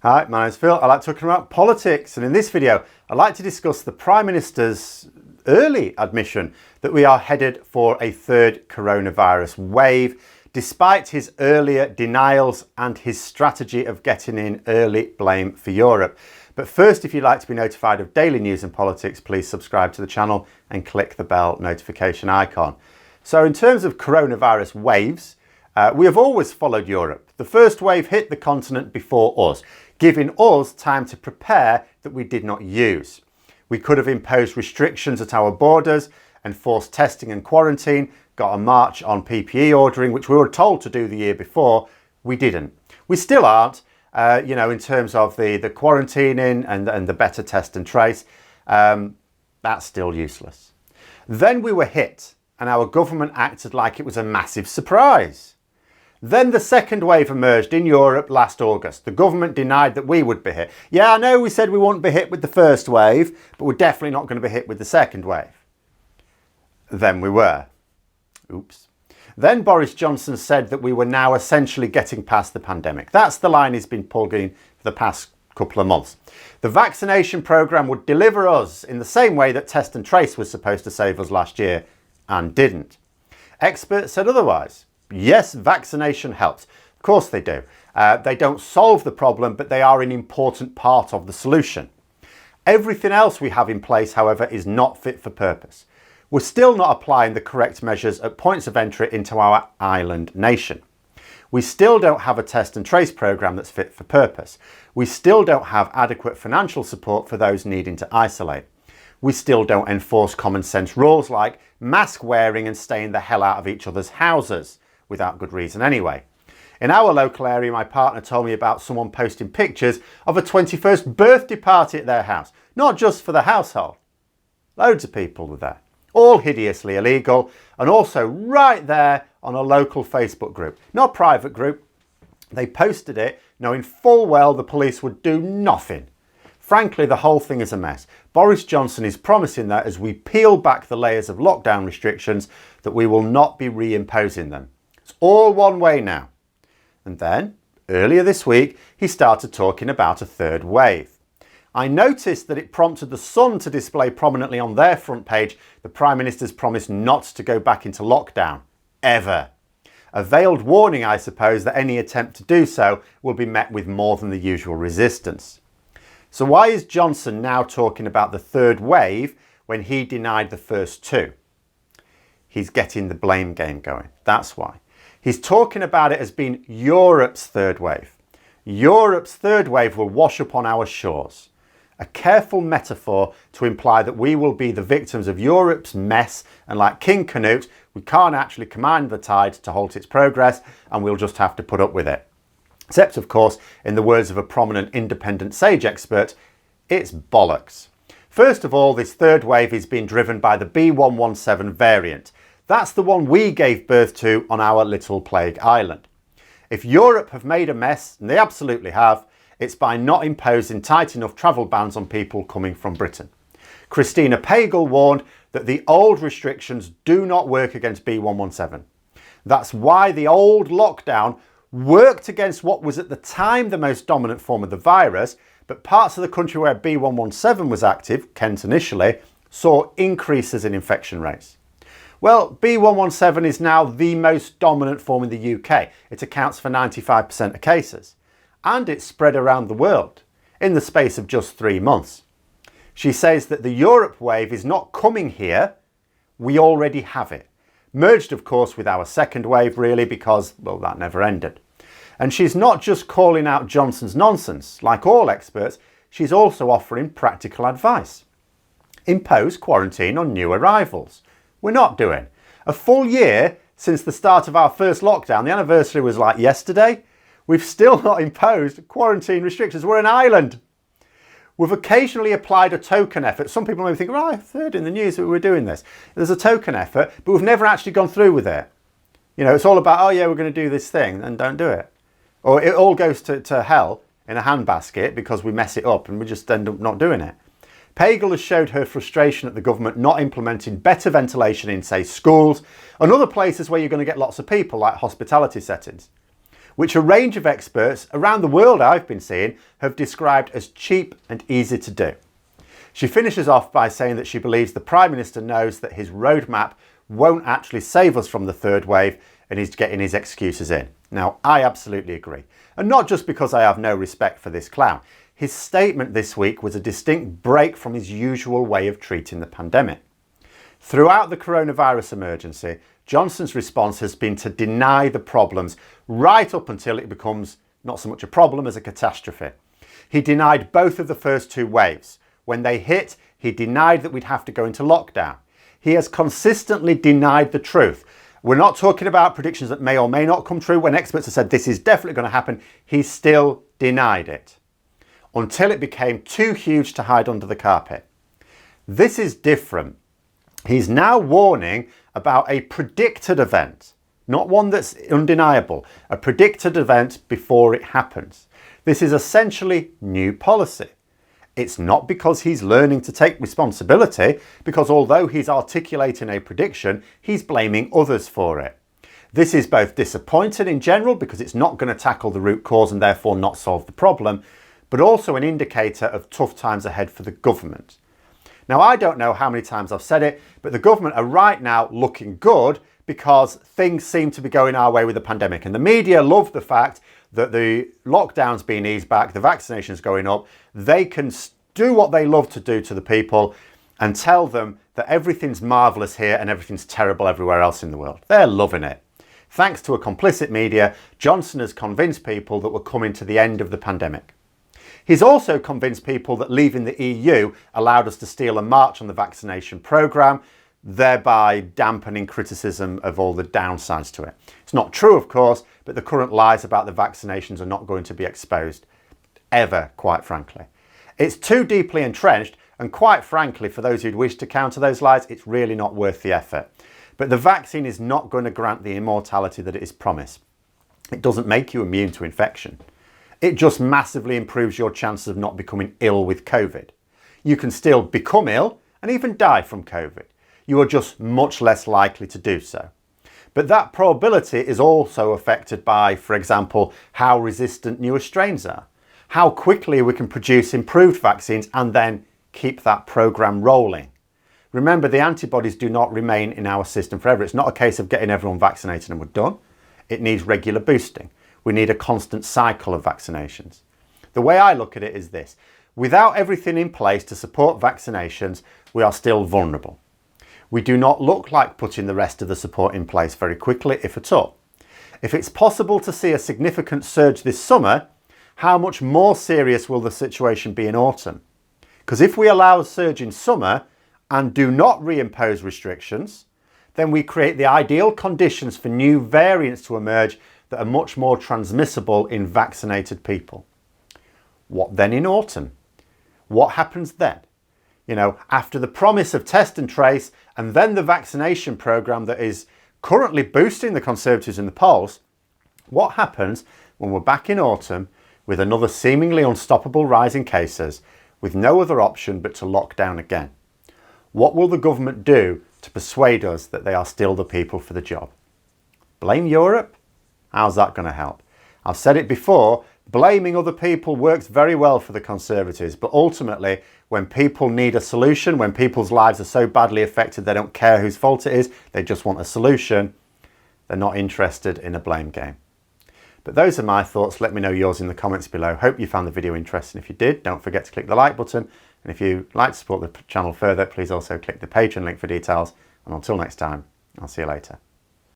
Hi, my name's Phil. I like talking about politics, and in this video I'd like to discuss the Prime Minister's early admission that we are headed for a third coronavirus wave, despite his earlier denials and his strategy of getting in early blame for Europe. But first, if you'd like to be notified of daily news and politics, please subscribe to the channel and click the bell notification icon. So in terms of coronavirus waves, we have always followed Europe. The first wave hit the continent before us, giving us time to prepare that we did not use. We could have imposed restrictions at our borders, enforced testing and quarantine, got a march on PPE ordering, which we were told to do the year before. We didn't. We still aren't, in terms of the quarantining and the better test and trace. That's still useless. Then we were hit and our government acted like it was a massive surprise. Then the second wave emerged in Europe last August. The government denied that we would be hit. Yeah, I know we said we wouldn't be hit with the first wave, but we're definitely not going to be hit with the second wave. Then we were. Oops. Then Boris Johnson said that we were now essentially getting past the pandemic. That's the line he's been pulling for the past couple of months. The vaccination programme would deliver us in the same way that test and trace was supposed to save us last year and didn't. Experts said otherwise. Yes, vaccination helps. Of course they do. They don't solve the problem, but they are an important part of the solution. Everything else we have in place, however, is not fit for purpose. We're still not applying the correct measures at points of entry into our island nation. We still don't have a test and trace programme that's fit for purpose. We still don't have adequate financial support for those needing to isolate. We still don't enforce common sense rules like mask wearing and staying the hell out of each other's houses, without good reason anyway. In our local area, my partner told me about someone posting pictures of a 21st birthday party at their house, not just for the household. Loads of people were there, all hideously illegal, and also right there on a local Facebook group, not a private group. They posted it knowing full well the police would do nothing. Frankly, the whole thing is a mess. Boris Johnson is promising that as we peel back the layers of lockdown restrictions, that we will not be reimposing them. It's all one way now. And then, earlier this week, he started talking about a third wave. I noticed that it prompted the Sun to display prominently on their front page the Prime Minister's promise not to go back into lockdown, ever. A veiled warning, I suppose, that any attempt to do so will be met with more than the usual resistance. So why is Johnson now talking about the third wave when he denied the first two? He's getting the blame game going, that's why. He's talking about it as being Europe's third wave. Europe's third wave will wash up on our shores. A careful metaphor to imply that we will be the victims of Europe's mess, and like King Canute, we can't actually command the tide to halt its progress and we'll just have to put up with it. Except, of course, in the words of a prominent independent sage expert, it's bollocks. First of all, this third wave is being driven by the B117 variant. That's the one we gave birth to on our little plague island. If Europe have made a mess, and they absolutely have, it's by not imposing tight enough travel bans on people coming from Britain. Christina Pagel warned that the old restrictions do not work against B117. That's why the old lockdown worked against what was at the time the most dominant form of the virus, but parts of the country where B117 was active, Kent initially, saw increases in infection rates. Well, B117 is now the most dominant form in the UK. It accounts for 95% of cases. And it's spread around the world in the space of just 3 months. She says that the Europe wave is not coming here, we already have it. Merged, of course, with our second wave, really, because, well, that never ended. And she's not just calling out Johnson's nonsense. Like all experts, she's also offering practical advice. Impose quarantine on new arrivals. We're not doing. A full year since the start of our first lockdown, the anniversary was like yesterday, we've still not imposed quarantine restrictions. We're an island. We've occasionally applied a token effort. Some people may think, right, I've heard in the news that we're doing this. There's a token effort, but we've never actually gone through with it. You know, it's all about, oh yeah, we're going to do this thing, and don't do it. Or it all goes to hell in a handbasket because we mess it up and we just end up not doing it. Pagel has showed her frustration at the government not implementing better ventilation in, say, schools and other places where you're going to get lots of people, like hospitality settings. which a range of experts around the world I've been seeing have described as cheap and easy to do. She finishes off by saying that she believes the Prime Minister knows that his roadmap won't actually save us from the third wave and he's getting his excuses in. Now, I absolutely agree. And not just because I have no respect for this clown. His statement this week was a distinct break from his usual way of treating the pandemic. Throughout the coronavirus emergency, Johnson's response has been to deny the problems right up until it becomes not so much a problem as a catastrophe. He denied both of the first two waves. When they hit, he denied that we'd have to go into lockdown. He has consistently denied the truth. We're not talking about predictions that may or may not come true. When experts have said this is definitely going to happen, he still denied it until it became too huge to hide under the carpet. This is different. He's now warning about a predicted event, not one that's undeniable, a predicted event before it happens. This is essentially new policy. It's not because he's learning to take responsibility, because although he's articulating a prediction, he's blaming others for it. This is both disappointing in general because it's not going to tackle the root cause and therefore not solve the problem, but also an indicator of tough times ahead for the government. Now, I don't know how many times I've said it, but the government are right now looking good because things seem to be going our way with the pandemic. And the media love the fact that the lockdown's being eased back, the vaccination's going up. They can do what they love to do to the people and tell them that everything's marvellous here and everything's terrible everywhere else in the world. They're loving it. Thanks to a complicit media, Johnson has convinced people that we're coming to the end of the pandemic. He's also convinced people that leaving the EU allowed us to steal a march on the vaccination programme, thereby dampening criticism of all the downsides to it. It's not true, of course, but the current lies about the vaccinations are not going to be exposed, ever, quite frankly. It's too deeply entrenched, and quite frankly, for those who'd wish to counter those lies, it's really not worth the effort. But the vaccine is not going to grant the immortality that it is promised. It doesn't make you immune to infection. It just massively improves your chances of not becoming ill with COVID. You can still become ill and even die from COVID. You are just much less likely to do so. But that probability is also affected by, for example, how resistant newer strains are, how quickly we can produce improved vaccines and then keep that program rolling. Remember, the antibodies do not remain in our system forever. It's not a case of getting everyone vaccinated and we're done. It needs regular boosting. We need a constant cycle of vaccinations. The way I look at it is this: without everything in place to support vaccinations, we are still vulnerable. We do not look like putting the rest of the support in place very quickly, if at all. If it's possible to see a significant surge this summer, how much more serious will the situation be in autumn? Because if we allow a surge in summer and do not reimpose restrictions, then we create the ideal conditions for new variants to emerge that are much more transmissible in vaccinated people. What then in autumn? What happens then? You know, after the promise of test and trace and then the vaccination programme that is currently boosting the Conservatives in the polls, what happens when we're back in autumn with another seemingly unstoppable rise in cases with no other option but to lock down again? What will the government do to persuade us that they are still the people for the job? Blame Europe? How's that going to help? I've said it before, blaming other people works very well for the Conservatives, but ultimately, when people need a solution, when people's lives are so badly affected they don't care whose fault it is, they just want a solution, they're not interested in a blame game. But those are my thoughts. Let me know yours in the comments below. Hope you found the video interesting. If you did, don't forget to click the like button. And if you'd like to support the channel further, please also click the Patreon link for details. And until next time, I'll see you later.